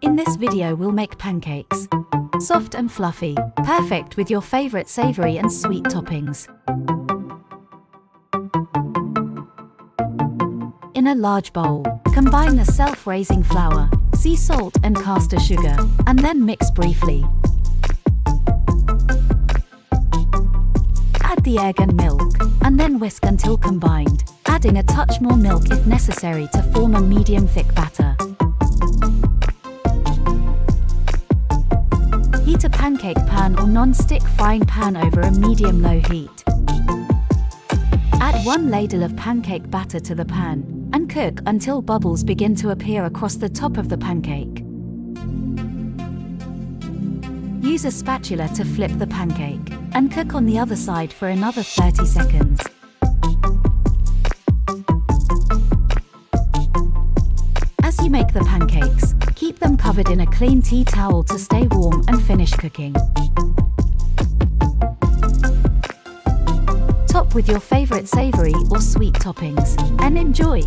In this video we'll make pancakes. Soft and fluffy, perfect with your favorite savory and sweet toppings. In a large bowl, combine the self-raising flour, sea salt and caster sugar, and then mix briefly. Add the egg and milk, and then whisk until combined, adding a touch more milk if necessary to form a medium-thick batter. Heat a pancake pan or non-stick frying pan over a medium-low heat. Add 1 ladle of pancake batter to the pan, and cook until bubbles begin to appear across the top of the pancake. Use a spatula to flip the pancake, and cook on the other side for another 30 seconds. As you make the pancakes, keep them covered in a clean tea towel to stay warm and finish cooking. Top with your favorite savory or sweet toppings, and enjoy!